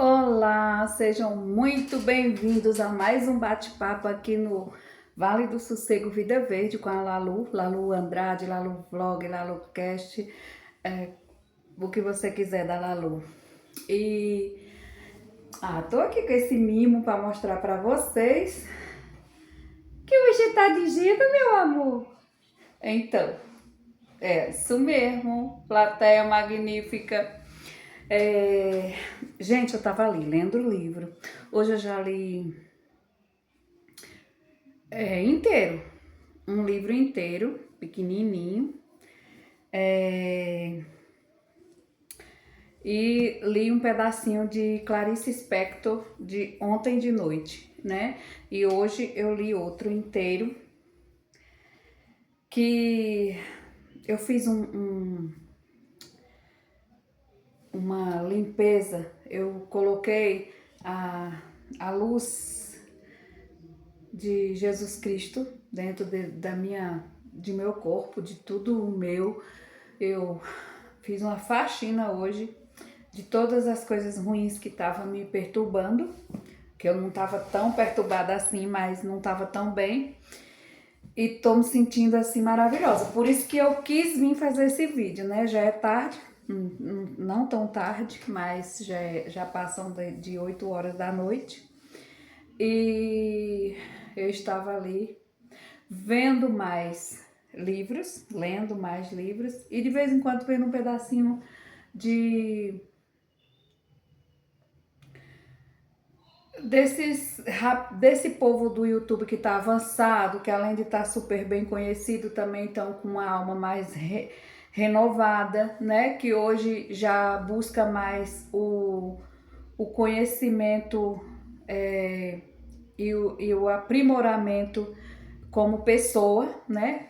Olá, sejam muito bem-vindos a mais um bate-papo aqui no Vale do Sossego Vida Verde com a Lalu Andrade, Lalu Vlog, Lalu Cast, o que você quiser da Lalu. Tô aqui com esse mimo para mostrar para vocês que hoje tá de giro, meu amor. Então, isso mesmo, plateia magnífica. Gente, eu tava ali lendo o livro. Hoje eu já li inteiro, um livro inteiro, pequenininho. E li um pedacinho de Clarice Lispector de ontem de noite, né? E hoje eu li outro inteiro que eu fiz uma limpeza. Eu coloquei a luz de Jesus Cristo dentro de meu corpo, de tudo meu. Eu fiz uma faxina hoje de todas as coisas ruins que estavam me perturbando, que eu não estava tão perturbada assim, mas não estava tão bem. E tô me sentindo assim maravilhosa. Por isso que eu quis vir fazer esse vídeo, né? Já é tarde, não tão tarde, mas já passam de 8 horas da noite. E eu estava ali vendo mais livros, lendo mais livros, e de vez em quando vendo um pedacinho desse povo do YouTube que está avançado, que além de estar tá super bem conhecido, também estão com uma alma mais renovada, né? Que hoje já busca mais o conhecimento e o aprimoramento como pessoa, né?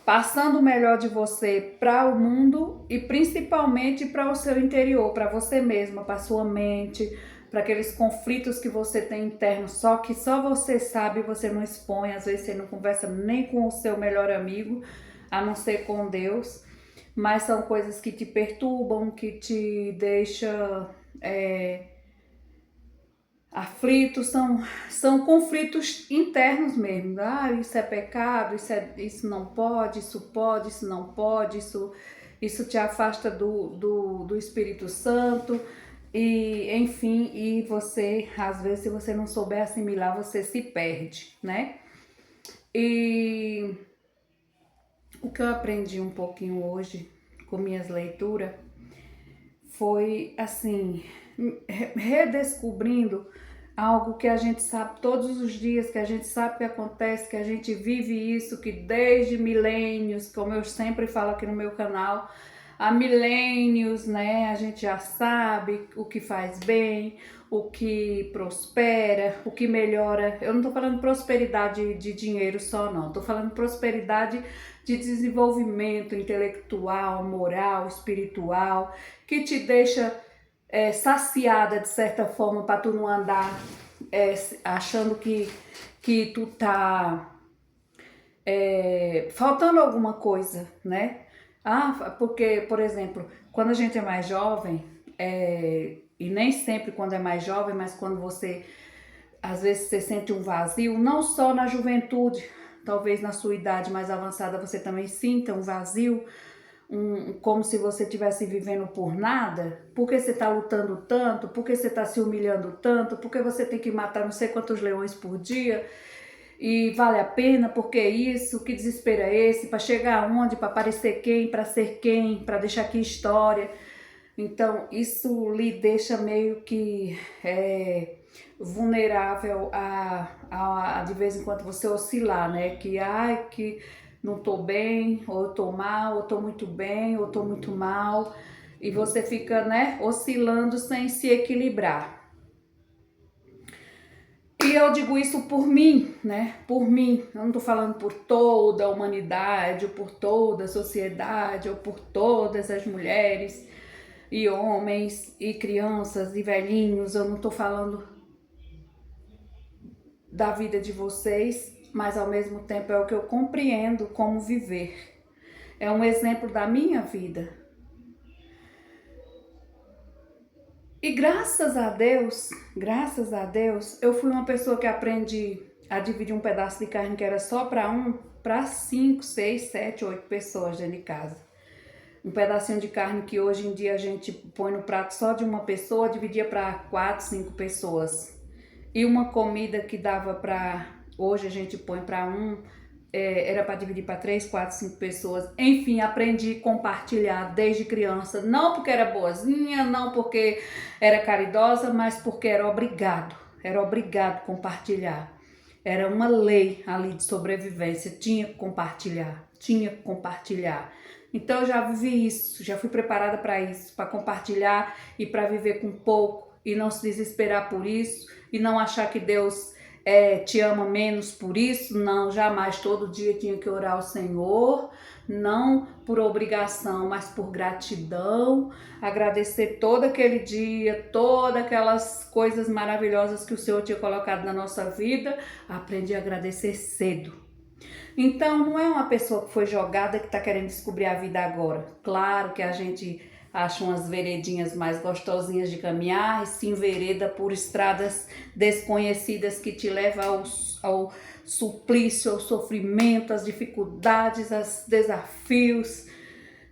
Passando o melhor de você para o mundo e principalmente para o seu interior, para você mesma, para sua mente, para aqueles conflitos que você tem internos, só que só você sabe, você não expõe, às vezes você não conversa nem com o seu melhor amigo, a não ser com Deus, mas são coisas que te perturbam, que te deixam aflitos, são conflitos internos mesmo. Isso é pecado, isso não pode, isso não pode, isso te afasta do Espírito Santo. E enfim, e você, às vezes, se você não souber assimilar, você se perde, né? E o que eu aprendi um pouquinho hoje com minhas leituras foi assim, redescobrindo algo que a gente sabe todos os dias, que a gente sabe que acontece, que a gente vive isso, que desde milênios, como eu sempre falo aqui no meu canal, há milênios, né? A gente já sabe o que faz bem, o que prospera, o que melhora. Eu não tô falando prosperidade de dinheiro só, não. Tô falando prosperidade de desenvolvimento intelectual, moral, espiritual, que te deixa saciada de certa forma, para tu não andar achando que tu tá faltando alguma coisa, né? Porque, por exemplo, quando a gente é mais jovem, e nem sempre quando é mais jovem, mas quando você, às vezes você sente um vazio, não só na juventude, talvez na sua idade mais avançada você também sinta um vazio, como se você estivesse vivendo por nada, porque você está lutando tanto, porque você está se humilhando tanto, porque você tem que matar não sei quantos leões por dia, e vale a pena, porque isso, que desespero é esse, para chegar aonde, para parecer quem, para ser quem, para deixar aqui história. Então isso lhe deixa meio que vulnerável a de vez em quando você oscilar, né? Que não tô bem, ou eu tô mal, ou tô muito bem, ou tô muito mal. E você fica, né, oscilando sem se equilibrar. E eu digo isso por mim, né? Por mim. Eu não tô falando por toda a humanidade, ou por toda a sociedade, ou por todas as mulheres e homens e crianças e velhinhos. Eu não tô falando da vida de vocês, mas ao mesmo tempo é o que eu compreendo como viver. É um exemplo da minha vida. E graças a Deus, eu fui uma pessoa que aprendi a dividir um pedaço de carne que era só para 5, 6, 7, 8 pessoas dentro de casa. Um pedacinho de carne que hoje em dia a gente põe no prato só de uma pessoa, dividia para 4, 5 pessoas. E uma comida que dava para, hoje a gente põe para era para dividir para 3, 4, 5 pessoas. Enfim, aprendi a compartilhar desde criança. Não porque era boazinha, não porque era caridosa, mas porque era obrigado. Era obrigado compartilhar. Era uma lei ali de sobrevivência. Tinha que compartilhar. Tinha que compartilhar. Então eu já vivi isso, já fui preparada para isso, para compartilhar e para viver com pouco e não se desesperar por isso e não achar que Deus te ama menos por isso. Não, jamais. Todo dia tinha que orar ao Senhor, não por obrigação, mas por gratidão, agradecer todo aquele dia, todas aquelas coisas maravilhosas que o Senhor tinha colocado na nossa vida. Aprendi a agradecer cedo. Então, não é uma pessoa que foi jogada que está querendo descobrir a vida agora. Claro que a gente acha umas veredinhas mais gostosinhas de caminhar e se envereda por estradas desconhecidas que te levam ao suplício, ao sofrimento, às dificuldades, aos desafios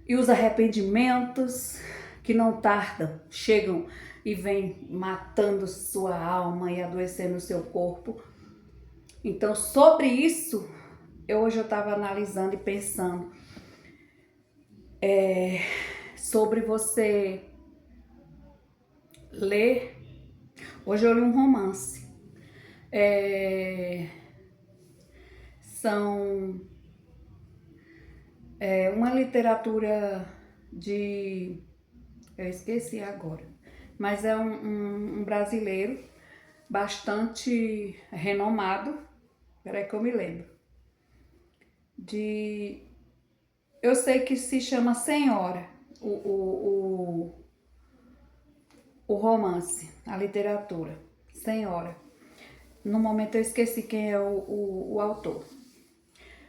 e os arrependimentos que não tardam, chegam e vêm matando sua alma e adoecendo o seu corpo. Então, sobre isso, hoje eu estava analisando e pensando sobre você ler. Hoje eu li um romance. São uma literatura de... Eu esqueci agora. Mas é um brasileiro bastante renomado. Peraí que eu me lembro. Eu sei que se chama Senhora, o romance, a literatura, Senhora. No momento eu esqueci quem é o autor.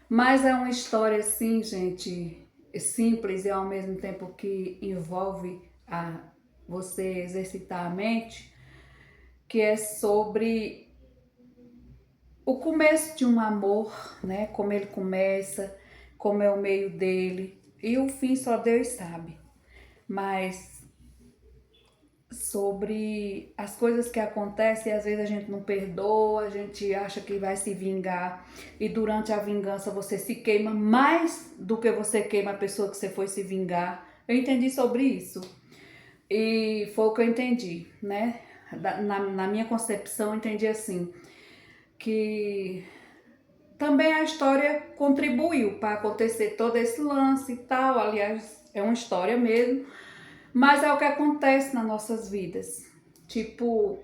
Mas é uma história assim, gente, simples e ao mesmo tempo que envolve você exercitar a mente, que é sobre o começo de um amor, né? Como ele começa, como é o meio dele, e o fim só Deus sabe. Mas sobre as coisas que acontecem, às vezes a gente não perdoa, a gente acha que vai se vingar, e durante a vingança você se queima mais do que você queima a pessoa que você foi se vingar. Eu entendi sobre isso, e foi o que eu entendi, né? Na minha concepção, eu entendi assim, que também a história contribuiu para acontecer todo esse lance e tal. Aliás, é uma história mesmo, mas é o que acontece nas nossas vidas. Tipo,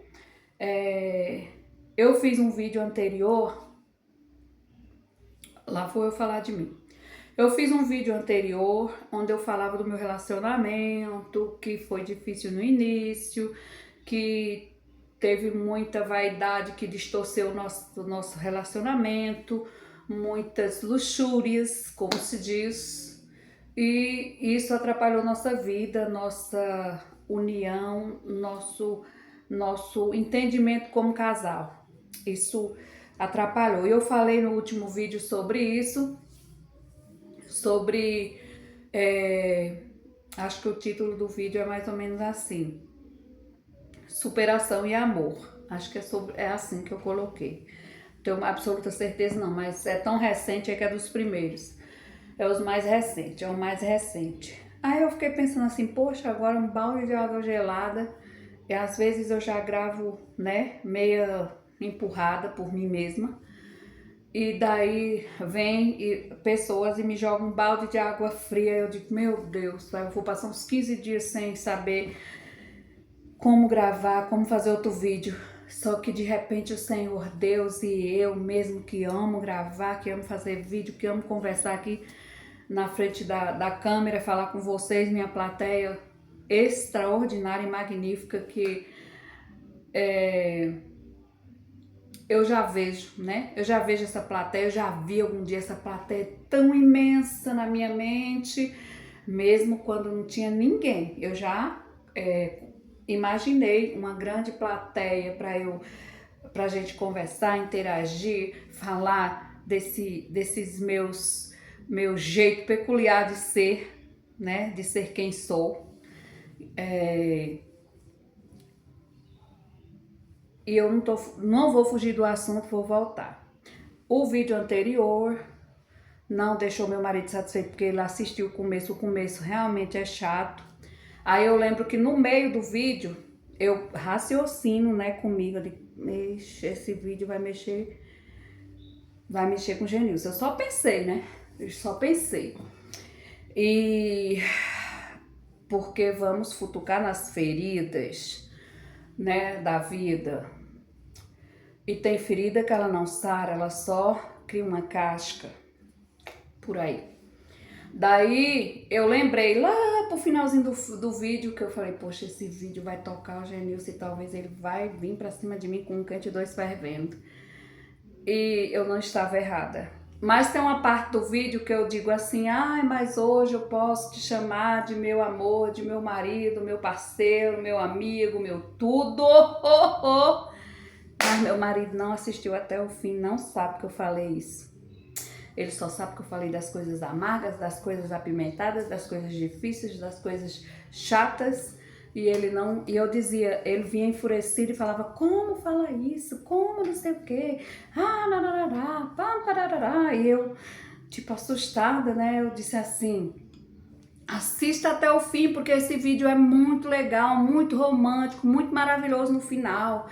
eu fiz um vídeo anterior, lá foi eu falar de mim. Eu fiz um vídeo anterior onde eu falava do meu relacionamento, que foi difícil no início, que teve muita vaidade que distorceu o nosso relacionamento, muitas luxúrias, como se diz, e isso atrapalhou nossa vida, nossa união, nosso entendimento como casal. Isso atrapalhou. Eu falei no último vídeo sobre isso, sobre... acho que o título do vídeo é mais ou menos assim: superação e amor. Acho que é assim que eu coloquei. Não tenho uma absoluta certeza não, mas é tão recente que é dos primeiros. É os mais recentes, é o mais recente. Aí eu fiquei pensando assim, poxa, agora um balde de água gelada. E às vezes eu já gravo, né, meia empurrada por mim mesma. E daí vem pessoas e me jogam um balde de água fria. Eu digo, meu Deus, eu vou passar uns 15 dias sem saber como gravar, como fazer outro vídeo. Só que de repente o Senhor Deus e eu mesmo, que amo gravar, que amo fazer vídeo, que amo conversar aqui na frente da câmera, falar com vocês, minha plateia extraordinária e magnífica, que eu já vejo, né? Eu já vejo essa plateia, eu já vi algum dia essa plateia tão imensa na minha mente, mesmo quando não tinha ninguém. Eu já imaginei uma grande plateia para a gente conversar, interagir, falar desses meu jeito peculiar de ser, né? De ser quem sou. E eu não vou fugir do assunto, vou voltar. O vídeo anterior não deixou meu marido satisfeito porque ele assistiu o começo realmente é chato. Aí eu lembro que no meio do vídeo eu raciocino, né, comigo, esse vídeo vai mexer com o Genilson. Eu só pensei, né? Eu só pensei. E porque vamos futucar nas feridas, né, da vida. E tem ferida que ela não sara, ela só cria uma casca por aí. Daí eu lembrei lá pro finalzinho do vídeo que eu falei, poxa, esse vídeo vai tocar o Genilson e talvez ele vai vir pra cima de mim com um cante dois fervendo. E eu não estava errada. Mas tem uma parte do vídeo que eu digo assim, ai, mas hoje eu posso te chamar de meu amor, de meu marido, meu parceiro, meu amigo, meu tudo. Mas meu marido não assistiu até o fim, não sabe que eu falei isso. Ele só sabe que eu falei das coisas amargas, das coisas apimentadas, das coisas difíceis, das coisas chatas. E ele não, e eu dizia, ele vinha enfurecido e falava, como fala isso? Como não sei o quê? Ah, narará, pam, parará. E eu, tipo, assustada, né? Eu disse assim, assista até o fim, porque esse vídeo é muito legal, muito romântico, muito maravilhoso no final.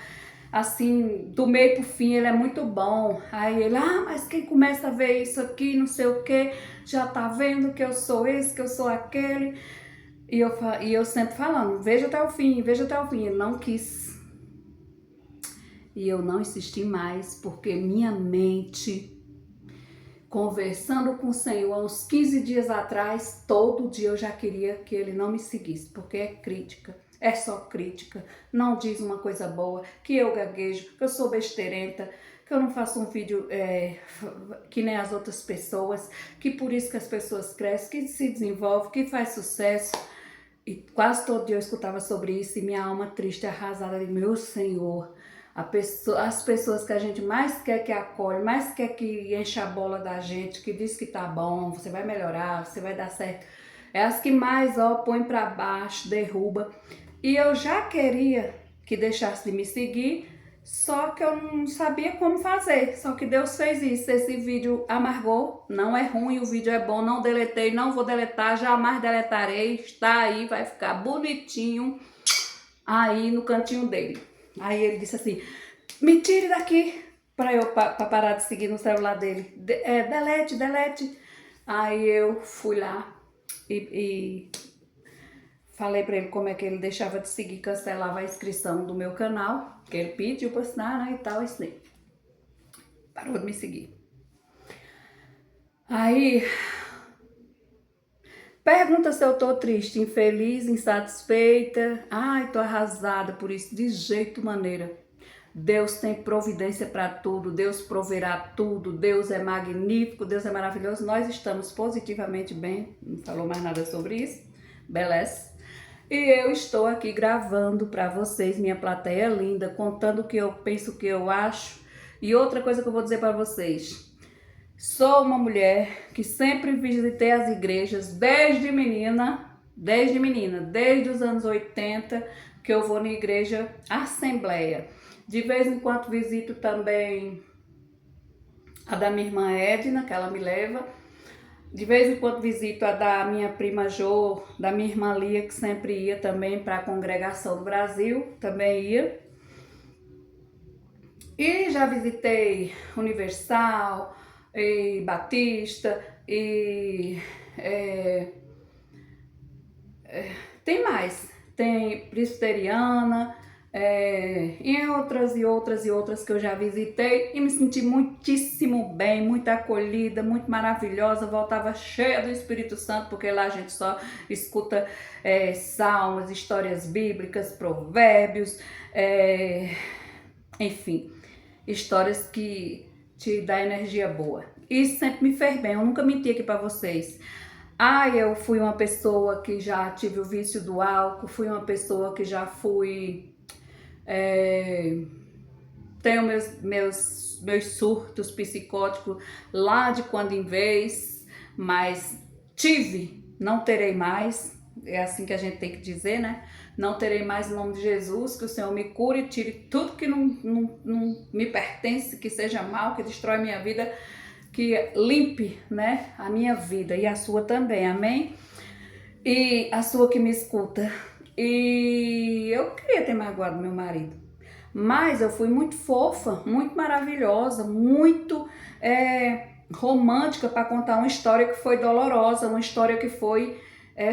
Assim, do meio pro fim, ele é muito bom. Aí ele, mas quem começa a ver isso aqui, não sei o que, já tá vendo que eu sou esse, que eu sou aquele. E eu sempre falando, veja até o fim, veja até o fim. Ele não quis. E eu não insisti mais, porque minha mente, conversando com o Senhor uns 15 dias atrás, todo dia eu já queria que ele não me seguisse, porque é crítica. É só crítica, não diz uma coisa boa, que eu gaguejo, que eu sou besteirenta, que eu não faço um vídeo que nem as outras pessoas, que por isso que as pessoas crescem, que se desenvolvem, que faz sucesso. E quase todo dia eu escutava sobre isso e minha alma triste, arrasada, de meu Senhor, as pessoas que a gente mais quer que acolhe, mais quer que enche a bola da gente, que diz que tá bom, você vai melhorar, você vai dar certo, é as que mais, põe pra baixo, derruba. E eu já queria que deixasse de me seguir, só que eu não sabia como fazer. Só que Deus fez isso. Esse vídeo amargou, não é ruim, o vídeo é bom, não deletei, não vou deletar, jamais deletarei. Está aí, vai ficar bonitinho aí no cantinho dele. Aí ele disse assim, me tire daqui, pra parar de seguir no celular dele. Delete. Aí eu fui lá e falei pra ele como é que ele deixava de seguir, cancelava a inscrição do meu canal, que ele pediu pra assinar, né, e tal, assim. Parou de me seguir. Aí, pergunta se eu tô triste, infeliz, insatisfeita. Ai, tô arrasada por isso, de jeito maneira. Deus tem providência para tudo, Deus proverá tudo, Deus é magnífico, Deus é maravilhoso. Nós estamos positivamente bem, não falou mais nada sobre isso, beleza? E eu estou aqui gravando para vocês, minha plateia linda, contando o que eu penso, o que eu acho. E outra coisa que eu vou dizer para vocês. Sou uma mulher que sempre visitei as igrejas desde menina, desde os anos 80, que eu vou na igreja Assembleia. De vez em quando visito também a da minha irmã Edna, que ela me leva. De vez em quando visito a da minha prima Jo, da minha irmã Lia, que sempre ia também para a Congregação do Brasil, também ia. E já visitei Universal, e Batista, e tem mais, tem Presbiteriana, e outras que eu já visitei e me senti muitíssimo bem, muito acolhida, muito maravilhosa, voltava cheia do Espírito Santo, porque lá a gente só escuta salmos, histórias bíblicas, provérbios, enfim, histórias que te dá energia boa. Isso sempre me fez bem, eu nunca menti aqui para vocês. Eu fui uma pessoa que já tive o vício do álcool, fui uma pessoa que já fui. é, Tenho meus surtos psicóticos lá de quando em vez, mas tive, não terei mais. É assim que a gente tem que dizer, né? Não terei mais em nome de Jesus, que o Senhor me cure e tire tudo que não me pertence, que seja mal, que destrói minha vida, que limpe, né, a minha vida e a sua também, amém? E a sua que me escuta. E eu queria ter magoado meu marido, mas eu fui muito fofa, muito maravilhosa, muito romântica para contar uma história que foi dolorosa, uma história que foi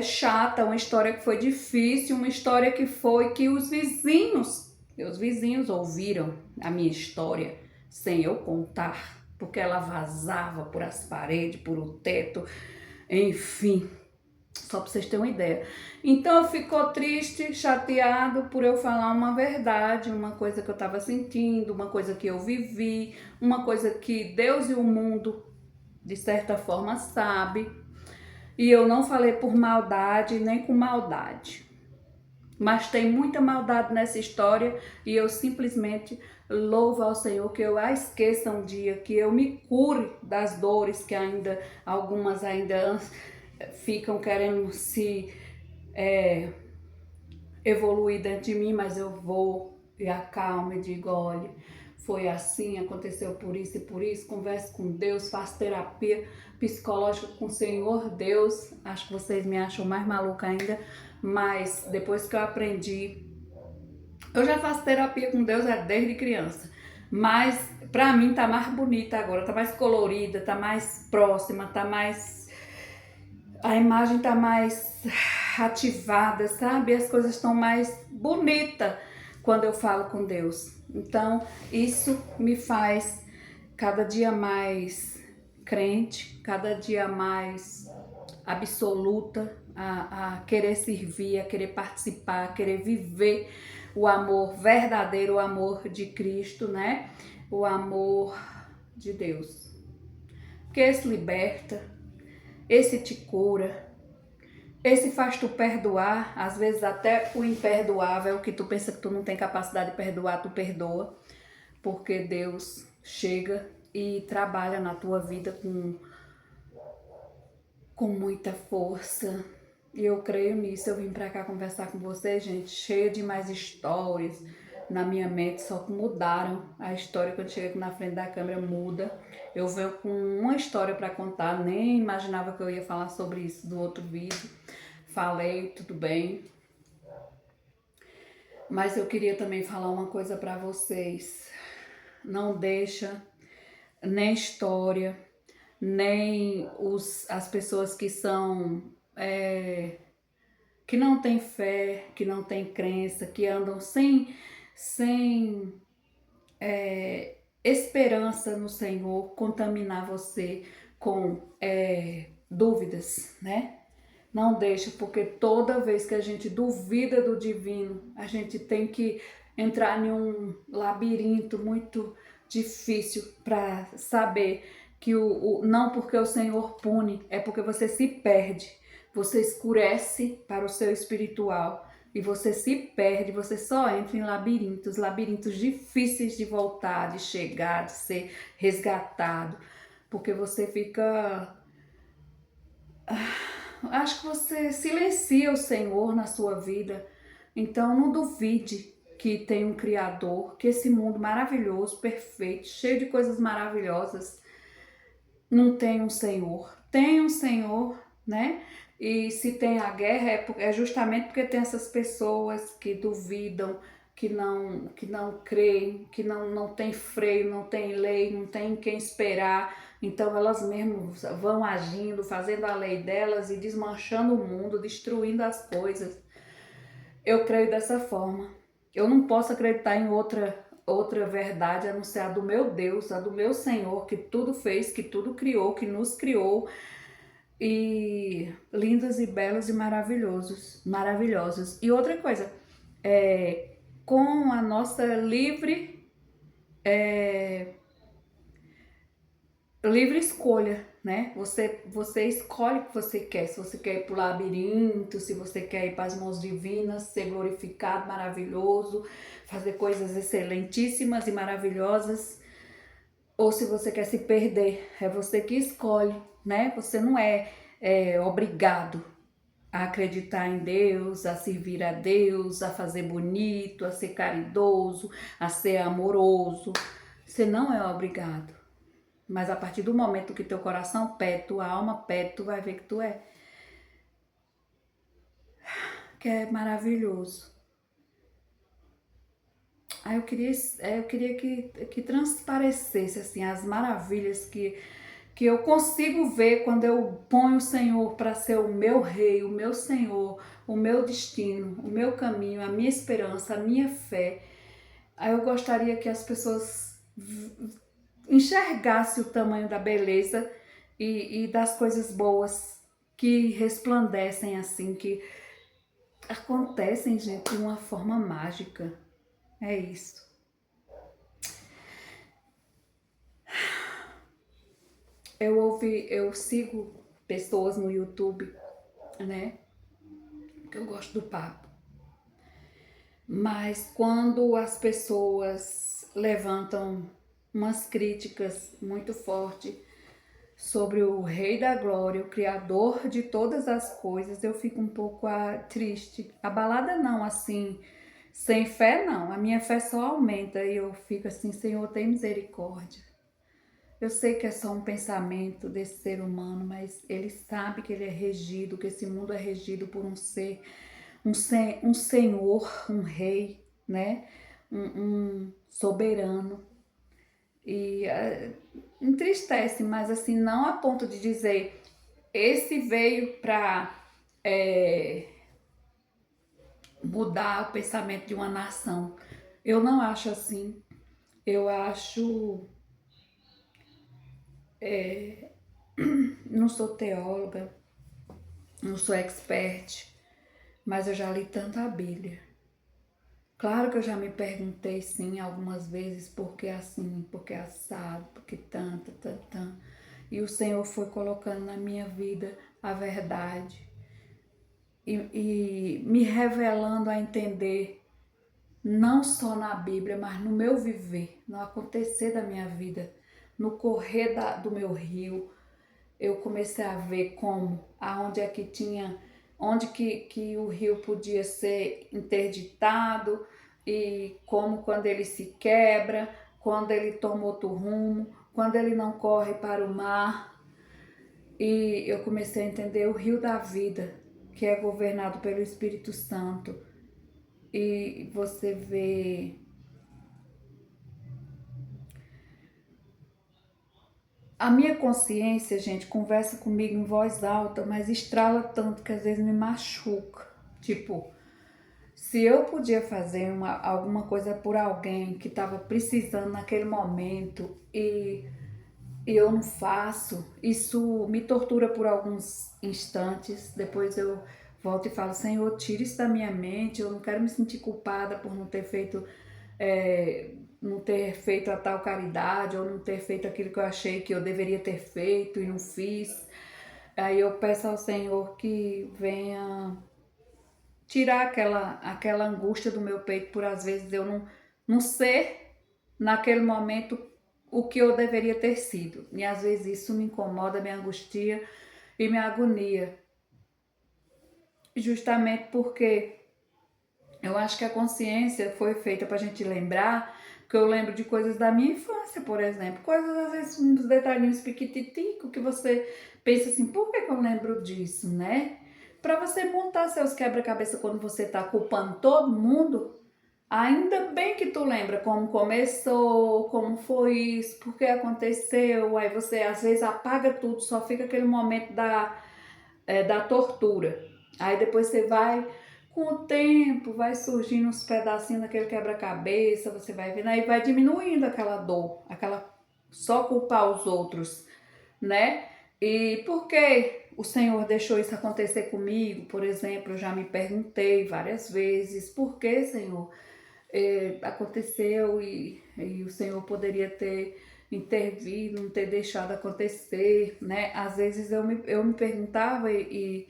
chata, uma história que foi difícil, uma história que foi que meus vizinhos ouviram a minha história sem eu contar, porque ela vazava por as paredes, por o teto, enfim. Só para vocês terem uma ideia. Então ficou triste, chateado por eu falar uma verdade, uma coisa que eu estava sentindo, uma coisa que eu vivi, uma coisa que Deus e o mundo, de certa forma, sabe. E eu não falei por maldade, nem com maldade. Mas tem muita maldade nessa história e eu simplesmente louvo ao Senhor que eu a esqueça um dia, que eu me cure das dores que ainda, algumas ainda ficam querendo se evoluir dentro de mim, mas eu vou e acalmo e digo, olha, foi assim, aconteceu por isso e por isso, converse com Deus, faço terapia psicológica com o Senhor Deus. Acho que vocês me acham mais maluca ainda, mas depois que eu aprendi, eu já faço terapia com Deus desde criança, mas pra mim tá mais bonita agora, tá mais colorida, tá mais próxima, tá mais, a imagem tá mais ativada, sabe? As coisas estão mais bonitas quando eu falo com Deus. Então, isso me faz cada dia mais crente, cada dia mais absoluta a querer servir, a querer participar, a querer viver o amor verdadeiro, o amor de Cristo, né? O amor de Deus. Porque esse liberta, esse te cura, esse faz tu perdoar, às vezes até o imperdoável, que tu pensa que tu não tem capacidade de perdoar, tu perdoa, porque Deus chega e trabalha na tua vida com muita força. E eu creio nisso. Eu vim pra cá conversar com vocês, gente, cheia de mais histórias na minha mente, só que mudaram a história. Quando chega aqui na frente da câmera, muda. Eu venho com uma história para contar, nem imaginava que eu ia falar sobre isso do outro vídeo. Falei, tudo bem. Mas eu queria também falar uma coisa para vocês. Não deixa nem história, nem as pessoas que são que não têm fé, que não têm crença, que andam sem esperança no Senhor, contaminar você com dúvidas, né? Não deixa, porque toda vez que a gente duvida do divino, a gente tem que entrar em um labirinto muito difícil para saber que não porque o Senhor pune, é porque você se perde, você escurece para o seu espiritual e você se perde, você só entra em labirintos, labirintos difíceis de voltar, de chegar, de ser resgatado, porque você fica, acho que você silencia o Senhor na sua vida. Então não duvide que tem um Criador, que esse mundo maravilhoso, perfeito, cheio de coisas maravilhosas, não tem um Senhor. Tem um Senhor, né? E se tem a guerra é justamente porque tem essas pessoas que duvidam, que não creem, que não tem freio, não tem lei, não tem quem esperar. Então elas mesmas vão agindo, fazendo a lei delas e desmanchando o mundo, destruindo as coisas. Eu creio dessa forma. Eu não posso acreditar em outra verdade a não ser a do meu Deus, a do meu Senhor, que tudo fez, que tudo criou, que nos criou, e lindos e belos e maravilhosos. E outra coisa, com a nossa livre escolha, né? Você escolhe o que você quer. Se você quer ir para o labirinto, se você quer ir para as mãos divinas, ser glorificado, maravilhoso, fazer coisas excelentíssimas e maravilhosas, ou se você quer se perder. É você que escolhe, né? Você não é obrigado a acreditar em Deus, a servir a Deus, a fazer bonito, a ser caridoso, a ser amoroso. Você não é obrigado. Mas a partir do momento que teu coração pede, tua alma pede, tu vai ver que tu é. Que é maravilhoso. Aí eu queria que transparecesse assim as maravilhas que eu consigo ver quando eu ponho o Senhor para ser o meu rei, o meu Senhor, o meu destino, o meu caminho, a minha esperança, a minha fé. Aí eu gostaria que as pessoas enxergassem o tamanho da beleza e das coisas boas que resplandecem assim, que acontecem, gente, de uma forma mágica. É isso. Eu sigo pessoas no YouTube, né? Que eu gosto do papo. Mas quando as pessoas levantam umas críticas muito fortes sobre o Rei da Glória, o Criador de todas as coisas, eu fico um pouco triste. Abalada não, assim, sem fé não. A minha fé só aumenta e eu fico assim, Senhor, tem misericórdia. Eu sei que é só um pensamento desse ser humano, mas ele sabe que ele é regido, que esse mundo é regido por um senhor, um rei, né? Um soberano. E entristece, mas assim, não a ponto de dizer, esse veio para mudar o pensamento de uma nação. Eu não acho assim. Eu acho. Não sou teóloga, não sou expert, mas eu já li tanta Bíblia. Claro que eu já me perguntei, sim, algumas vezes, por que assim, por que assado, por que tanto, tanto, tanto. E o Senhor foi colocando na minha vida a verdade e me revelando a entender, não só na Bíblia, mas no meu viver, no acontecer da minha vida, no correr do meu rio. Eu comecei a ver como, aonde é que tinha, onde que o rio podia ser interditado e como quando ele se quebra, quando ele toma outro rumo, quando ele não corre para o mar. E eu comecei a entender o rio da vida, que é governado pelo Espírito Santo. E você vê a minha consciência, gente, conversa comigo em voz alta, mas estrala tanto que às vezes me machuca. Tipo, se eu podia fazer alguma coisa por alguém que estava precisando naquele momento e eu não faço, isso me tortura por alguns instantes. Depois eu volto e falo, Senhor, tira isso da minha mente, eu não quero me sentir culpada por não ter feito não ter feito a tal caridade ou não ter feito aquilo que eu achei que eu deveria ter feito e não fiz. Aí eu peço ao Senhor que venha tirar aquela angústia do meu peito por às vezes eu não ser naquele momento o que eu deveria ter sido. E às vezes isso me incomoda, me angustia e me agonia. Justamente porque eu acho que a consciência foi feita para a gente lembrar, que eu lembro de coisas da minha infância, por exemplo. Coisas, às vezes, uns detalhinhos piquititicos que você pensa assim, por que eu lembro disso, né? Para você montar seus quebra-cabeça quando você tá culpando todo mundo, ainda bem que tu lembra como começou, como foi isso, por que aconteceu. Aí você, às vezes, apaga tudo, só fica aquele momento da tortura. Aí depois você vai, com o tempo, vai surgindo uns pedacinhos daquele quebra-cabeça, você vai vendo, aí vai diminuindo aquela dor, aquela só culpar os outros, né? E por que o Senhor deixou isso acontecer comigo? Por exemplo, eu já me perguntei várias vezes, por que, Senhor, aconteceu e o Senhor poderia ter intervir, não ter deixado acontecer, né? Às vezes eu me perguntava e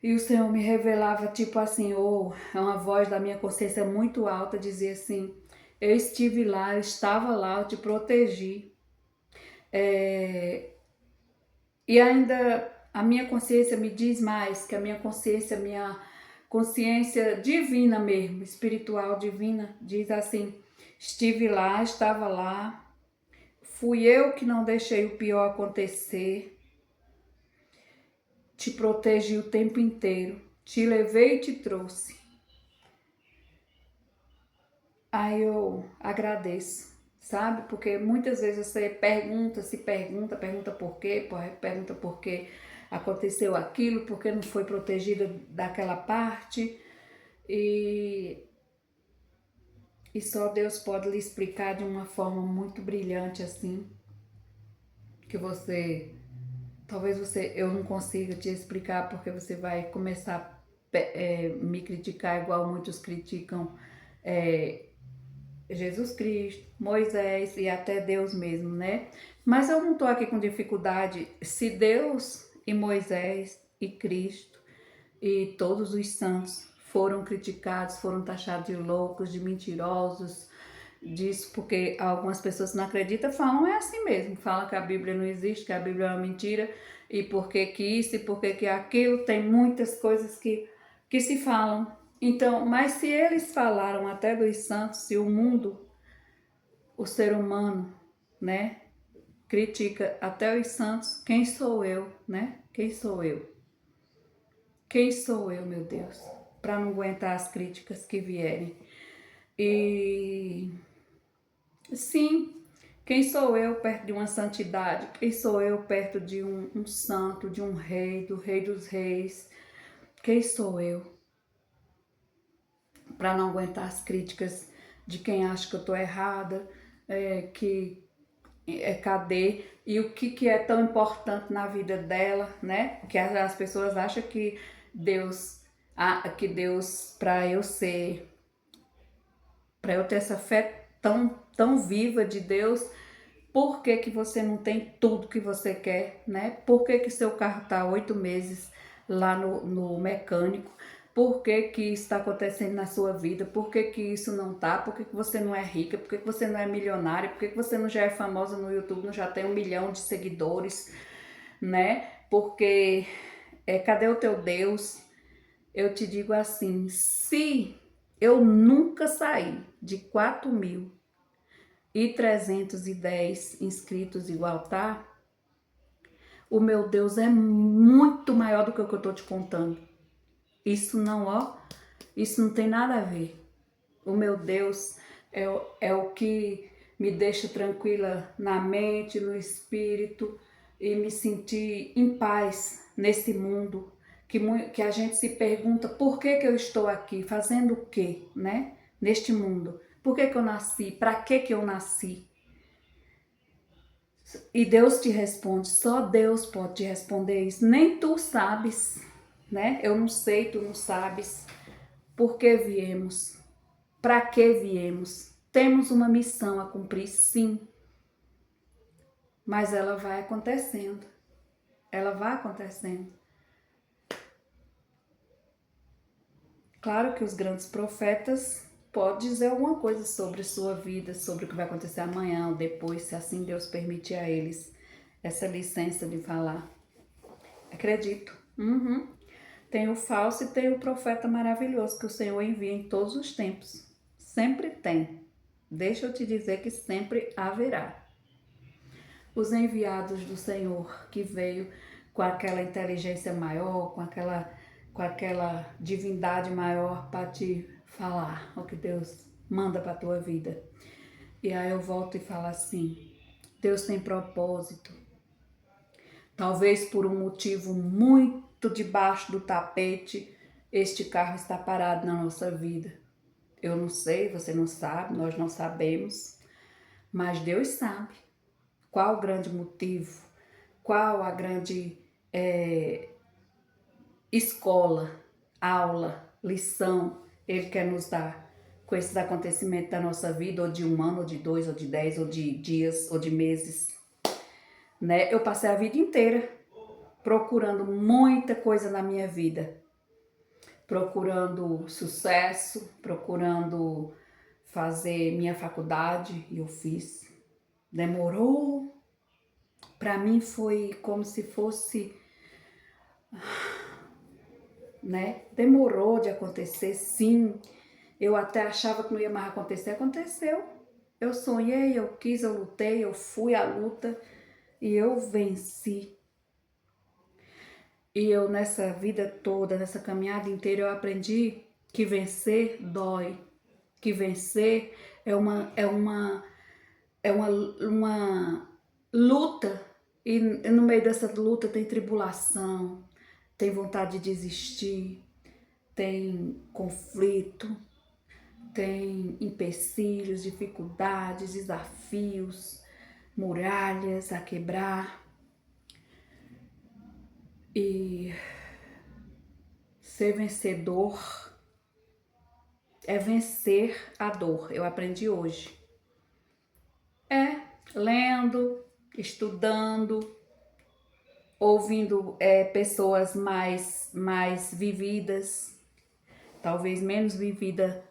o Senhor me revelava, tipo assim, ou uma voz da minha consciência muito alta dizia assim: eu estive lá, eu estava lá, eu te protegi. E ainda a minha consciência me diz mais, que a minha consciência divina mesmo, espiritual divina, diz assim: estive lá, estava lá, fui eu que não deixei o pior acontecer, te protegi o tempo inteiro, te levei e te trouxe. Aí eu agradeço, sabe? Porque muitas vezes você pergunta pergunta por que aconteceu aquilo, por que não foi protegida daquela parte. E, e só Deus pode lhe explicar de uma forma muito brilhante assim, que talvez eu não consiga te explicar porque você vai começar a me criticar igual muitos criticam Jesus Cristo, Moisés e até Deus mesmo, né? Mas eu não estou aqui com dificuldade. Se Deus e Moisés e Cristo e todos os santos foram criticados, foram taxados de loucos, de mentirosos, disso porque algumas pessoas não acreditam, falam é assim mesmo, falam que a Bíblia não existe, que a Bíblia é uma mentira, e por que isso, e por que aquilo, tem muitas coisas que se falam. Então, mas se eles falaram até dos santos, se o mundo, o ser humano, né, critica até os santos, quem sou eu, né? Quem sou eu? Quem sou eu, meu Deus, para não aguentar as críticas que vierem? E sim, quem sou eu perto de uma santidade? Quem sou eu perto de um santo, de um rei, do Rei dos Reis? Quem sou eu para não aguentar as críticas de quem acha que eu estou errada, cadê? E o que é tão importante na vida dela, né? Que as pessoas acham que Deus, para eu ter essa fé tão viva de Deus, por que você não tem tudo que você quer, né? Por que seu carro está 8 meses lá no mecânico? Por que isso está acontecendo na sua vida? Por que isso não tá? Por que você não é rica? Por que você não é milionária? Por que você não já é famosa no YouTube, não já tem 1 milhão de seguidores, né? Porque cadê o teu Deus? Eu te digo assim, se eu nunca saí de 4.310 inscritos igual tá, o meu Deus é muito maior do que o que eu tô te contando. Isso não tem nada a ver. O meu Deus é o que me deixa tranquila na mente, no espírito e me sentir em paz nesse mundo que a gente se pergunta por que eu estou aqui, fazendo o quê, né? Neste mundo. Por que eu nasci? Para que eu nasci? E Deus te responde, só Deus pode te responder isso. Nem tu sabes, né? Eu não sei, tu não sabes por que viemos, para que viemos. Temos uma missão a cumprir, sim, mas ela vai acontecendo. Ela vai acontecendo. Claro que os grandes profetas podem dizer alguma coisa sobre sua vida, sobre o que vai acontecer amanhã ou depois, se assim Deus permitir a eles essa licença de falar. Acredito. Uhum. Tem o falso e tem o profeta maravilhoso que o Senhor envia em todos os tempos. Sempre tem. Deixa eu te dizer que sempre haverá. Os enviados do Senhor que veio com aquela inteligência maior, com aquela divindade maior para te falar o que Deus manda para a tua vida. E aí eu volto e falo assim, Deus tem propósito. Talvez por um motivo muito debaixo do tapete, este carro está parado na nossa vida. Eu não sei, você não sabe, nós não sabemos, mas Deus sabe qual o grande motivo, qual a grande escola, aula, lição Ele quer nos dar. com esses acontecimentos da nossa vida, ou de um ano, ou de 2, ou de 10, ou de dias, ou de meses, né? Eu passei a vida inteira procurando muita coisa na minha vida, procurando sucesso, procurando fazer minha faculdade, e eu fiz. Demorou. Para mim foi como se fosse, né? Demorou de acontecer, sim. Eu até achava que não ia mais acontecer, aconteceu. Eu sonhei, eu quis, eu lutei, eu fui à luta e eu venci. E eu nessa vida toda, nessa caminhada inteira, eu aprendi que vencer dói, que vencer é uma luta, e no meio dessa luta tem tribulação, tem vontade de desistir, tem conflito, tem empecilhos, dificuldades, desafios, muralhas a quebrar. E ser vencedor é vencer a dor. Eu aprendi hoje. Lendo, estudando, ouvindo pessoas mais vividas, talvez menos vivida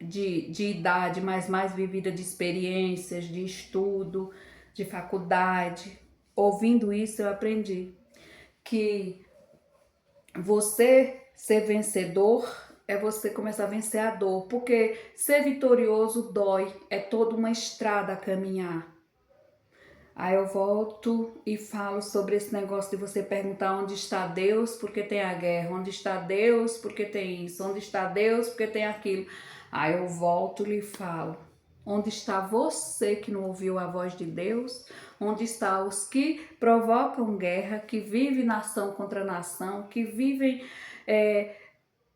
de idade, mas mais vivida de experiências, de estudo, de faculdade. Ouvindo isso, eu aprendi que você ser vencedor é você começar a vencer a dor, porque ser vitorioso dói, é toda uma estrada a caminhar. Aí eu volto e falo sobre esse negócio de você perguntar onde está Deus porque tem a guerra, onde está Deus porque tem isso, onde está Deus porque tem aquilo. Aí eu volto e lhe falo, onde está você que não ouviu a voz de Deus? Onde estão os que provocam guerra, que vivem nação contra nação, que vivem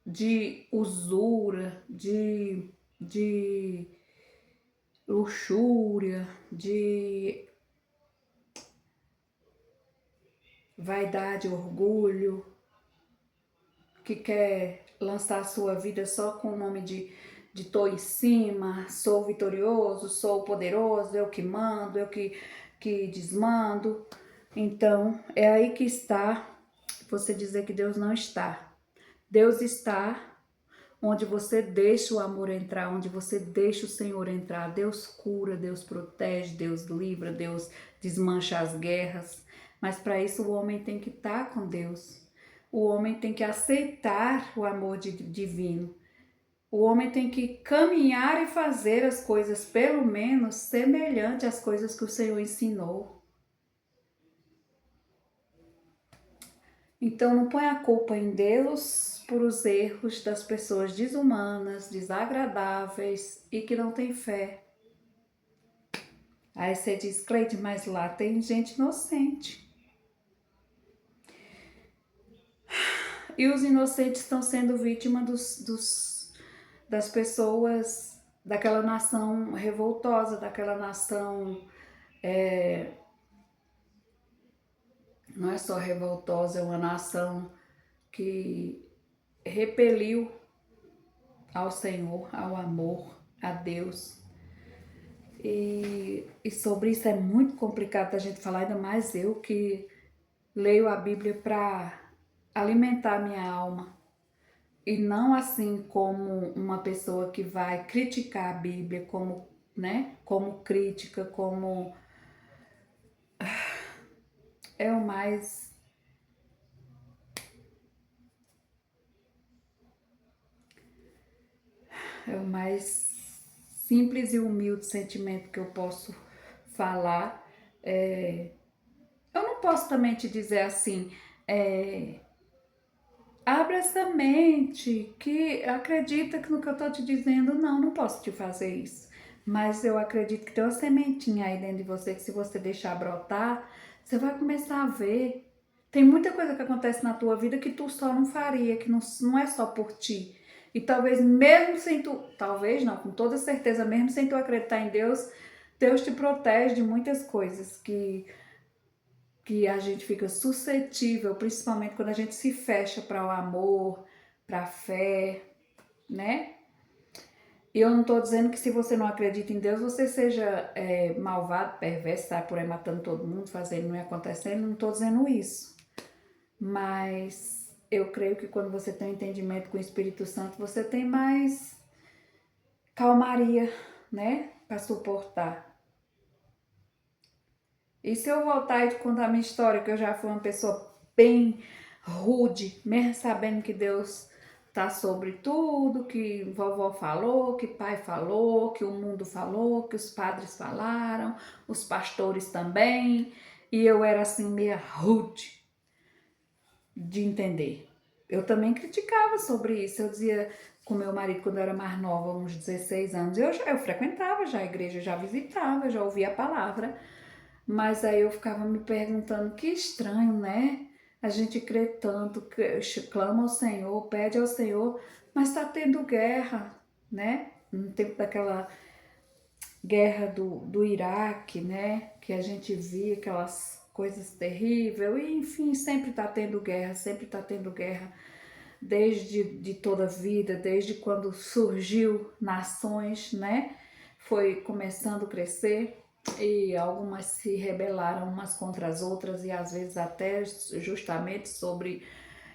de usura, de luxúria, de vaidade, orgulho, que quer lançar a sua vida só com o nome de tô em cima, sou vitorioso, sou poderoso, eu que mando, eu que desmando. Então, é aí que está você dizer que Deus não está. Deus está onde você deixa o amor entrar, onde você deixa o Senhor entrar. Deus cura, Deus protege, Deus livra, Deus desmancha as guerras. Mas para isso o homem tem que estar com Deus. O homem tem que aceitar o amor divino. O homem tem que caminhar e fazer as coisas, pelo menos, semelhante às coisas que o Senhor ensinou. Então não põe a culpa em Deus por os erros das pessoas desumanas, desagradáveis e que não têm fé. Aí você diz, Cleide, mas lá tem gente inocente. E os inocentes estão sendo vítimas das pessoas daquela nação revoltosa, daquela nação... não é só revoltosa, é uma nação que repeliu ao Senhor, ao amor, a Deus. E sobre isso é muito complicado a gente falar, ainda mais eu que leio a Bíblia para alimentar minha alma. E não assim como uma pessoa que vai criticar a Bíblia como, né, como crítica, como... É o mais... É o mais simples e humilde sentimento que eu posso falar. Eu não posso também te dizer assim, abra essa mente, que acredita que no que eu estou te dizendo, não posso te fazer isso. Mas eu acredito que tem uma sementinha aí dentro de você, que se você deixar brotar, você vai começar a ver. Tem muita coisa que acontece na tua vida que tu só não faria, que não é só por ti. E talvez mesmo sem tu, talvez não, com toda certeza, mesmo sem tu acreditar em Deus, Deus te protege de muitas coisas que a gente fica suscetível, principalmente quando a gente se fecha para o amor, para a fé, né? E eu não estou dizendo que se você não acredita em Deus, você seja malvado, perverso, tá por aí matando todo mundo, fazendo não é acontecendo, não estou dizendo isso. Mas eu creio que quando você tem um entendimento com o Espírito Santo, você tem mais calmaria, né? Para suportar. E se eu voltar e te contar a minha história, que eu já fui uma pessoa bem rude, mesmo sabendo que Deus tá sobre tudo, que vovó falou, que pai falou, que o mundo falou, que os padres falaram, os pastores também, e eu era assim meia rude de entender. Eu também criticava sobre isso, eu dizia com meu marido quando eu era mais nova, uns 16 anos, eu frequentava já a igreja, já visitava, já ouvia a palavra, mas aí eu ficava me perguntando, que estranho, né? A gente crê tanto, clama ao Senhor, pede ao Senhor, mas está tendo guerra, né? No tempo daquela guerra do Iraque, né? Que a gente via aquelas coisas terríveis, e enfim, sempre está tendo guerra, sempre está tendo guerra, desde de toda a vida, desde quando surgiu nações, né? Foi começando a crescer e algumas se rebelaram umas contra as outras e às vezes até justamente sobre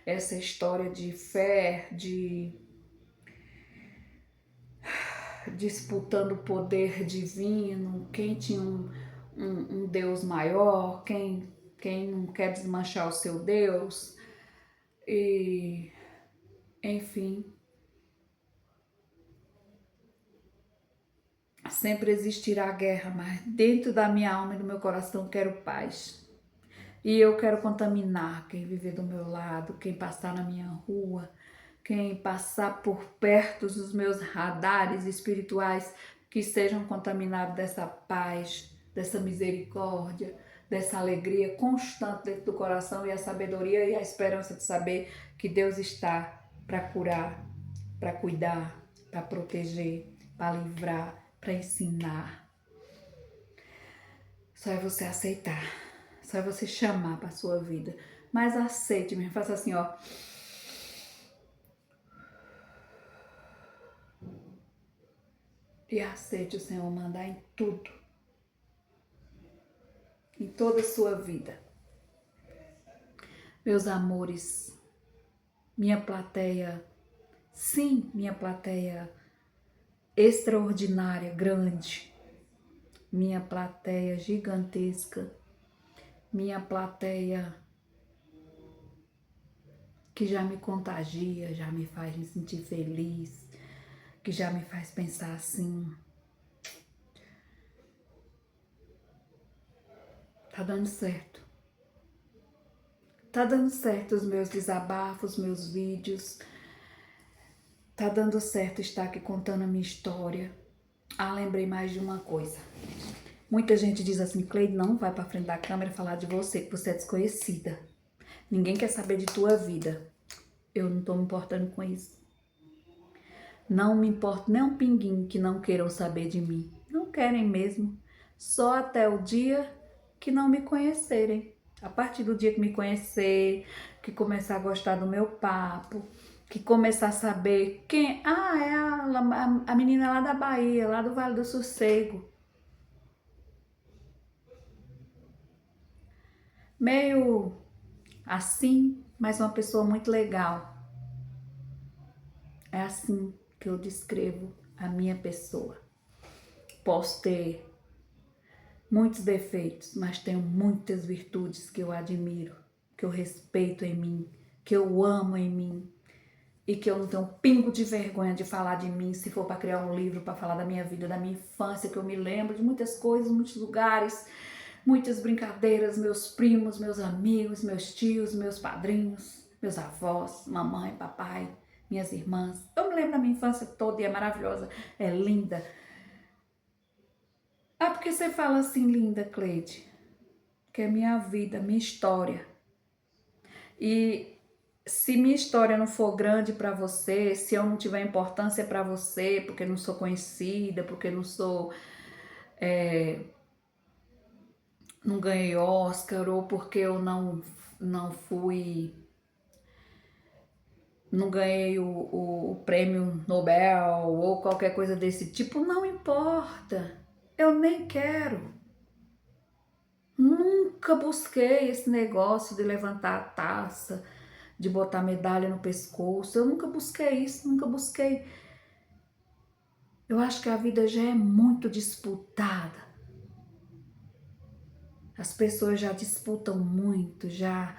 essa história de fé, de disputando o poder divino, quem tinha um Deus maior, quem não quer desmanchar o seu Deus, e enfim, sempre existirá guerra, mas dentro da minha alma e do meu coração quero paz. E eu quero contaminar quem viver do meu lado, quem passar na minha rua, quem passar por perto dos meus radares espirituais, que sejam contaminados dessa paz, dessa misericórdia, dessa alegria constante dentro do coração e a sabedoria e a esperança de saber que Deus está para curar, para cuidar, para proteger, para livrar, para ensinar. Só é você aceitar. Só é você chamar para sua vida. Mas aceite mesmo. Faça assim, ó. E aceite o Senhor mandar em tudo. Em toda a sua vida. Meus amores. Minha plateia. Sim, minha plateia extraordinária, grande. Minha plateia gigantesca. Minha plateia que já me contagia, já me faz me sentir feliz, que já me faz pensar assim, tá dando certo. Tá dando certo os meus desabafos, meus vídeos. Tá dando certo estar aqui contando a minha história. Ah, lembrei mais de uma coisa. Muita gente diz assim, Cleide, não vai pra frente da câmera falar de você, que você é desconhecida. Ninguém quer saber de tua vida. Eu não tô me importando com isso. Não me importo nem um pinguinho que não queiram saber de mim. Não querem mesmo. Só até o dia que não me conhecerem. A partir do dia que me conhecer, que começar a gostar do meu papo, que começar a saber quem... Ah, é a menina lá da Bahia, lá do Vale do Sossego. Meio assim, mas uma pessoa muito legal. É assim que eu descrevo a minha pessoa. Posso ter muitos defeitos, mas tenho muitas virtudes que eu admiro, que eu respeito em mim, que eu amo em mim e que eu não tenho um pingo de vergonha de falar de mim, se for para criar um livro para falar da minha vida, da minha infância, que eu me lembro de muitas coisas, muitos lugares, muitas brincadeiras, meus primos, meus amigos, meus tios, meus padrinhos, meus avós, mamãe, papai, minhas irmãs. Eu me lembro da minha infância toda e é maravilhosa, é linda. Ah, porque você fala assim, linda, Cleide? Que é minha vida, minha história. E se minha história não for grande para você, se eu não tiver importância para você, porque não sou conhecida, porque não sou, não ganhei Oscar, ou porque eu não fui não ganhei o prêmio Nobel ou qualquer coisa desse tipo, não importa. Eu nem quero. Nunca busquei esse negócio de levantar a taça, de botar medalha no pescoço. Eu nunca busquei isso, nunca busquei. Eu acho que a vida já é muito disputada. As pessoas já disputam muito, já.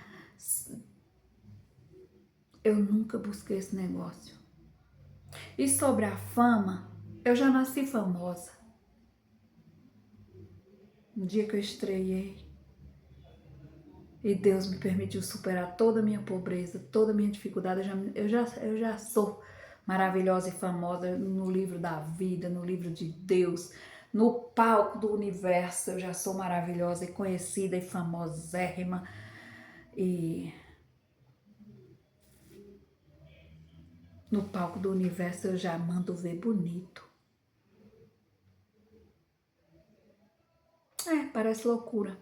Eu nunca busquei esse negócio. E sobre a fama, eu já nasci famosa. No dia que eu estreiei, e Deus me permitiu superar toda a minha pobreza, toda a minha dificuldade, eu já sou maravilhosa e famosa no livro da vida, no livro de Deus, no palco do universo. Eu já sou maravilhosa e conhecida e famosérrima. E no palco do universo eu já mando ver bonito. Parece loucura.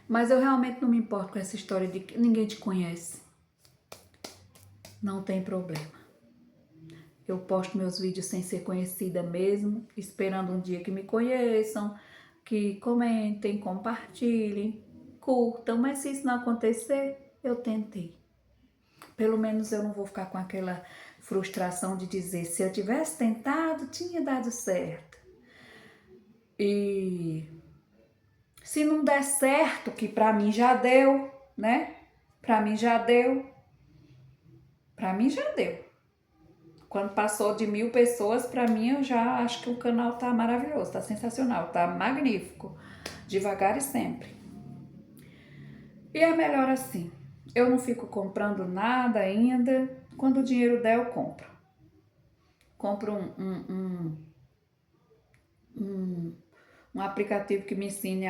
Mas eu realmente não me importo com essa história de que ninguém te conhece. Não tem problema. Eu posto meus vídeos sem ser conhecida mesmo, esperando um dia que me conheçam, que comentem, compartilhem, curtam. Mas se isso não acontecer, eu tentei. Pelo menos eu não vou ficar com aquela frustração de dizer, se eu tivesse tentado, tinha dado certo. E se não der certo, que pra mim já deu, né? Pra mim já deu. Pra mim já deu. Quando passou de 1000 pessoas, pra mim eu já acho que o canal tá maravilhoso, tá sensacional, tá magnífico. Devagar e sempre. E é melhor assim. Eu não fico comprando nada ainda. Quando o dinheiro der, eu compro. Compro um aplicativo que me ensine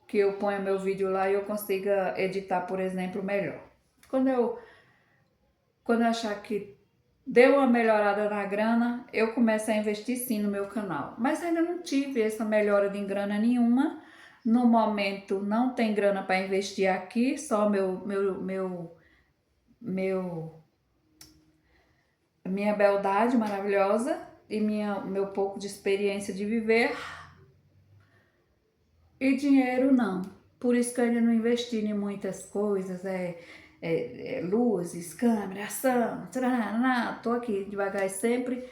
que eu ponha meu vídeo lá e eu consiga editar, por exemplo, melhor. Quando eu achar que deu uma melhorada na grana, eu começo a investir sim no meu canal. Mas ainda não tive essa melhora de grana nenhuma. No momento não tem grana para investir aqui, só minha beldade maravilhosa e meu pouco de experiência de viver. E dinheiro não. Por isso que eu ainda não investi em muitas coisas, luzes, câmera, ação, tô aqui devagar e sempre,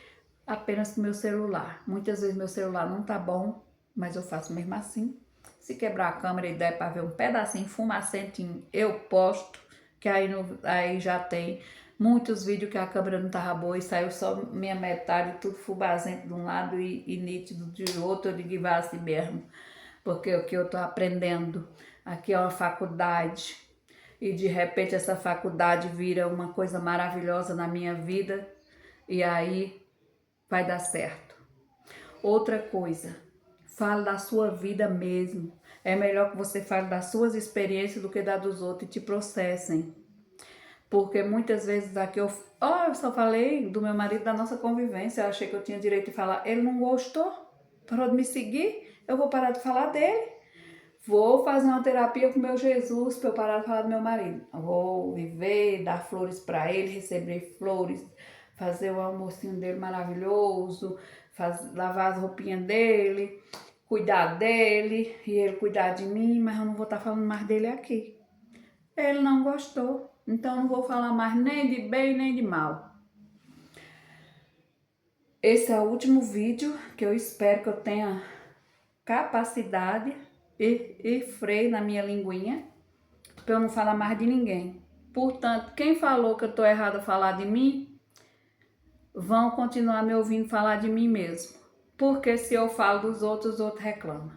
apenas com meu celular. Muitas vezes meu celular não tá bom, mas eu faço mesmo assim. Se quebrar a câmera e der para ver um pedacinho fumacentinho, eu posto, que aí já tem muitos vídeos que a câmera não tava boa e saiu só minha metade, tudo fubazento de um lado e nítido de outro. Eu digo, vai assim mesmo, porque o que eu tô aprendendo aqui é uma faculdade e de repente essa faculdade vira uma coisa maravilhosa na minha vida e aí vai dar certo. Outra coisa, fale da sua vida mesmo. É melhor que você fale das suas experiências do que da dos outros e te processem. Porque muitas vezes aqui eu só falei do meu marido, da nossa convivência. Eu achei que eu tinha direito de falar. Ele não gostou, parou de me seguir. Eu vou parar de falar dele. Vou fazer uma terapia com meu Jesus para eu parar de falar do meu marido. Vou viver, dar flores para ele, receber flores, fazer o almocinho dele maravilhoso, lavar as roupinhas dele, cuidar dele e ele cuidar de mim, mas eu não vou estar falando mais dele aqui. Ele não gostou, então eu não vou falar mais nem de bem nem de mal. Esse é o último vídeo que eu espero que eu tenha capacidade e freio na minha linguinha para eu não falar mais de ninguém. Portanto, quem falou que eu estou errada a falar de mim, vão continuar me ouvindo falar de mim mesmo. Porque se eu falo dos outros, os outros reclamam.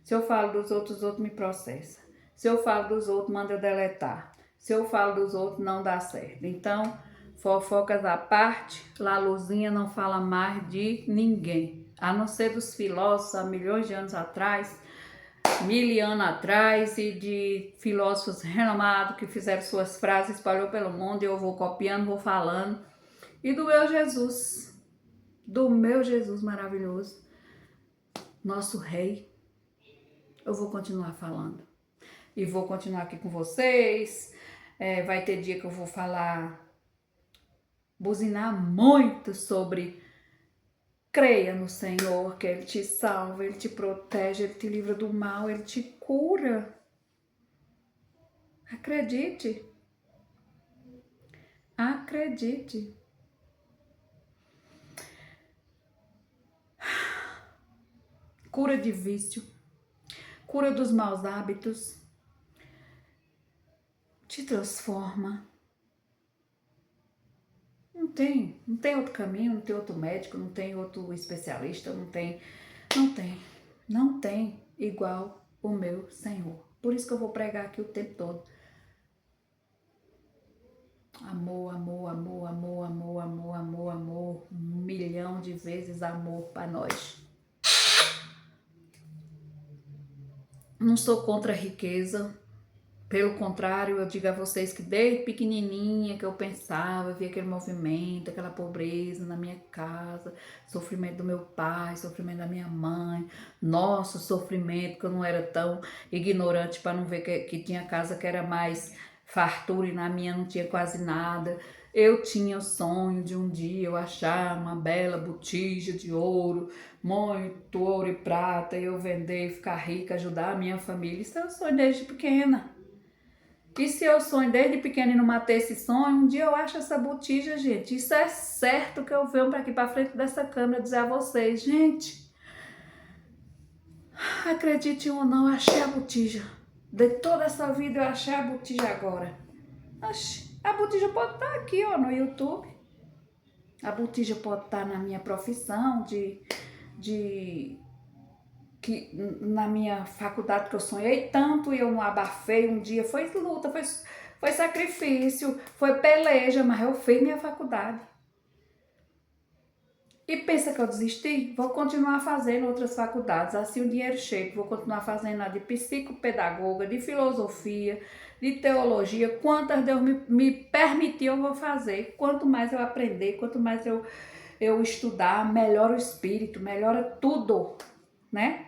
Se eu falo dos outros, os outros me processam. Se eu falo dos outros, manda eu deletar. Se eu falo dos outros, não dá certo. Então, fofocas à parte, Laluzinha não fala mais de ninguém. A não ser dos filósofos há milhões de anos atrás, 1000 anos atrás, e de filósofos renomados que fizeram suas frases, espalhou pelo mundo, e eu vou copiando, vou falando. E do meu Jesus maravilhoso, nosso rei, eu vou continuar falando. E vou continuar aqui com vocês, Vai ter dia que eu vou falar, buzinar muito sobre creia no Senhor, que Ele te salva, Ele te protege, Ele te livra do mal, Ele te cura. Acredite. Acredite. Cura de vício, cura dos maus hábitos, te transforma. Não tem outro caminho, não tem outro médico, não tem outro especialista, não tem igual o meu Senhor. Por isso que eu vou pregar aqui o tempo todo. Amor, amor, amor, amor, amor, amor, amor, amor, 1.000.000 de vezes amor para nós. Não sou contra a riqueza, pelo contrário, eu digo a vocês que desde pequenininha que eu pensava, via aquele movimento, aquela pobreza na minha casa, sofrimento do meu pai, sofrimento da minha mãe, nosso sofrimento, que eu não era tão ignorante para não ver que tinha casa que era mais fartura e na minha não tinha quase nada. Eu tinha o sonho de um dia eu achar uma bela botija de ouro, muito ouro e prata, e eu vender, ficar rica, ajudar a minha família. Isso é o sonho desde pequena. E se eu sonho desde pequena e não matei esse sonho, um dia eu acho essa botija, gente. Isso é certo que eu venho para aqui para frente dessa câmera dizer a vocês, gente, acreditem ou não, eu achei a botija. De toda essa vida eu achei a botija agora. A botija pode estar aqui, ó, no YouTube. A botija pode estar na minha profissão, que na minha faculdade que eu sonhei tanto e eu não abafei um dia. Foi luta, foi sacrifício, foi peleja, mas eu fiz minha faculdade. E pensa que eu desisti? Vou continuar fazendo outras faculdades, assim o dinheiro chega. Vou continuar fazendo a de psicopedagoga, de filosofia, de teologia. Quantas Deus me permitiu, eu vou fazer. Quanto mais eu aprender, quanto mais eu estudar, melhora o espírito, melhora tudo, né?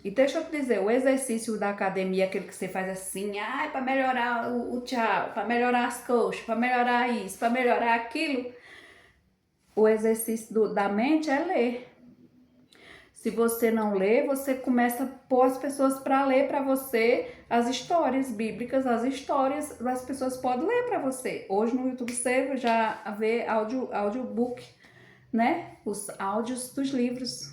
E deixa eu te dizer, o exercício da academia, aquele que você faz assim, para melhorar o tchau, para melhorar as coxas, para melhorar isso, para melhorar aquilo, o exercício da mente é ler. Se você não lê, você começa a pôr as pessoas para ler para você as histórias bíblicas, as histórias as pessoas podem ler para você. Hoje no YouTube você já vê audiobook, né? Os áudios dos livros.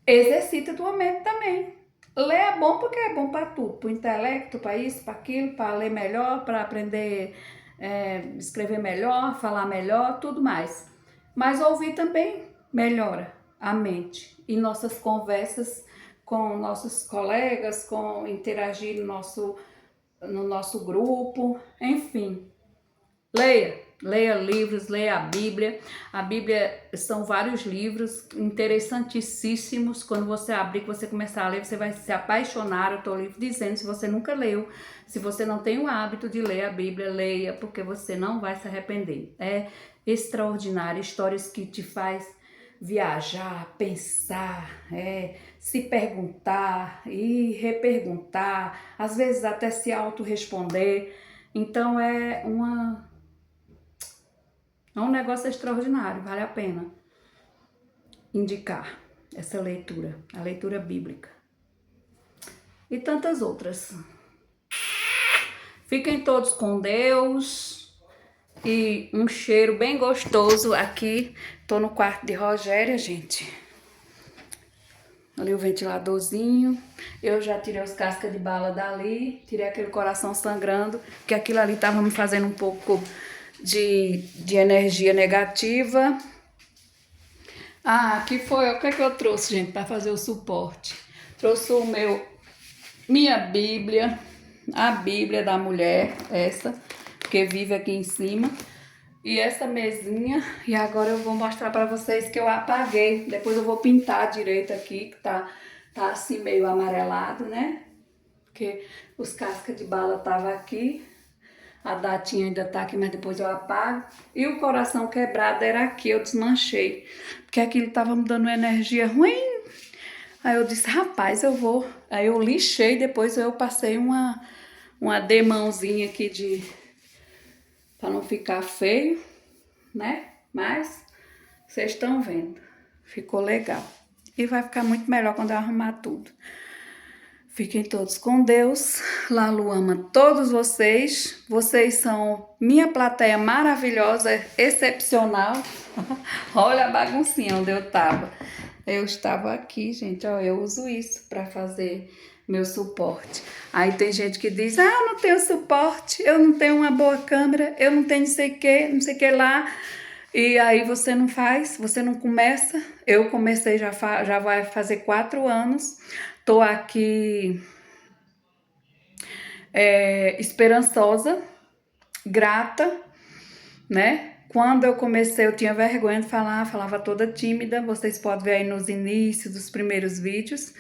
Exercita tua mente também. Ler é bom porque é bom para tudo, para o intelecto, para isso, para aquilo, para ler melhor, para aprender escrever melhor, falar melhor, tudo mais. Mas ouvir também melhora a mente e nossas conversas com nossos colegas, com interagir no nosso grupo, enfim. Leia livros, leia a Bíblia. A Bíblia são vários livros interessantíssimos. Quando você abrir, que você começar a ler, você vai se apaixonar. Eu estou dizendo, se você nunca leu, se você não tem o hábito de ler a Bíblia, leia, porque você não vai se arrepender. É extraordinário, histórias que te faz viajar, pensar, se perguntar e reperguntar, às vezes até se auto-responder. Então é um negócio extraordinário, vale a pena indicar essa leitura, a leitura bíblica. E tantas outras. Fiquem todos com Deus e um cheiro bem gostoso aqui. Tô no quarto de Rogéria, gente. Ali o ventiladorzinho. Eu já tirei os cascas de bala dali, tirei aquele coração sangrando, que aquilo ali tava me fazendo um pouco de energia negativa. Aqui foi, o que é que eu trouxe, gente, para fazer o suporte? Trouxe minha Bíblia, a Bíblia da mulher, essa, que vive aqui em cima, e essa mesinha, e agora eu vou mostrar para vocês que eu apaguei, depois eu vou pintar direito aqui, que tá assim meio amarelado, né? Porque os cascas de bala estavam aqui. A datinha ainda tá aqui, mas depois eu apago. E o coração quebrado era aqui, eu desmanchei. Porque aquilo tava me dando uma energia ruim. Aí eu disse, rapaz, eu vou. Aí eu lixei, depois eu passei um uma demãozinha aqui para não ficar feio, né? Mas vocês estão vendo, ficou legal. E vai ficar muito melhor quando eu arrumar tudo. Fiquem todos com Deus. Lalu ama todos vocês. Vocês são minha plateia maravilhosa, excepcional. Olha a baguncinha onde eu tava. Eu estava aqui, gente, ó, eu uso isso para fazer meu suporte. Aí tem gente que diz, eu não tenho suporte, eu não tenho uma boa câmera, eu não tenho não sei o que lá. E aí você não faz, você não começa. Eu comecei já vai fazer 4 anos. Tô aqui esperançosa, grata, né? Quando eu comecei, eu tinha vergonha de falar, falava toda tímida. Vocês podem ver aí nos inícios dos primeiros vídeos.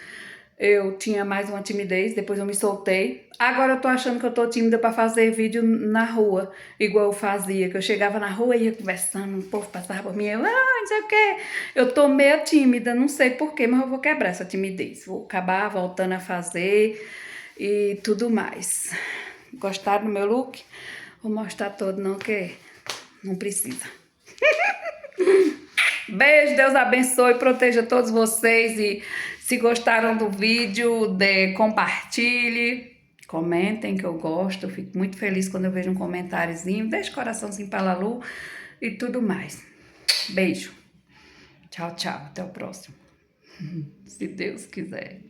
Eu tinha mais uma timidez, depois eu me soltei. Agora eu tô achando que eu tô tímida pra fazer vídeo na rua, igual eu fazia, que eu chegava na rua e ia conversando, o povo passava por mim, eu, não sei o quê. Eu tô meio tímida, não sei porquê, mas eu vou quebrar essa timidez. Vou acabar voltando a fazer e tudo mais. Gostaram do meu look? Vou mostrar todo, não, que não precisa. Beijo, Deus abençoe e proteja todos vocês. E se gostaram do vídeo, compartilhe, comentem que eu gosto. Eu fico muito feliz quando eu vejo um comentáriozinho. Deixe coraçãozinho para a Lalu e tudo mais. Beijo. Tchau, tchau. Até o próximo. Se Deus quiser.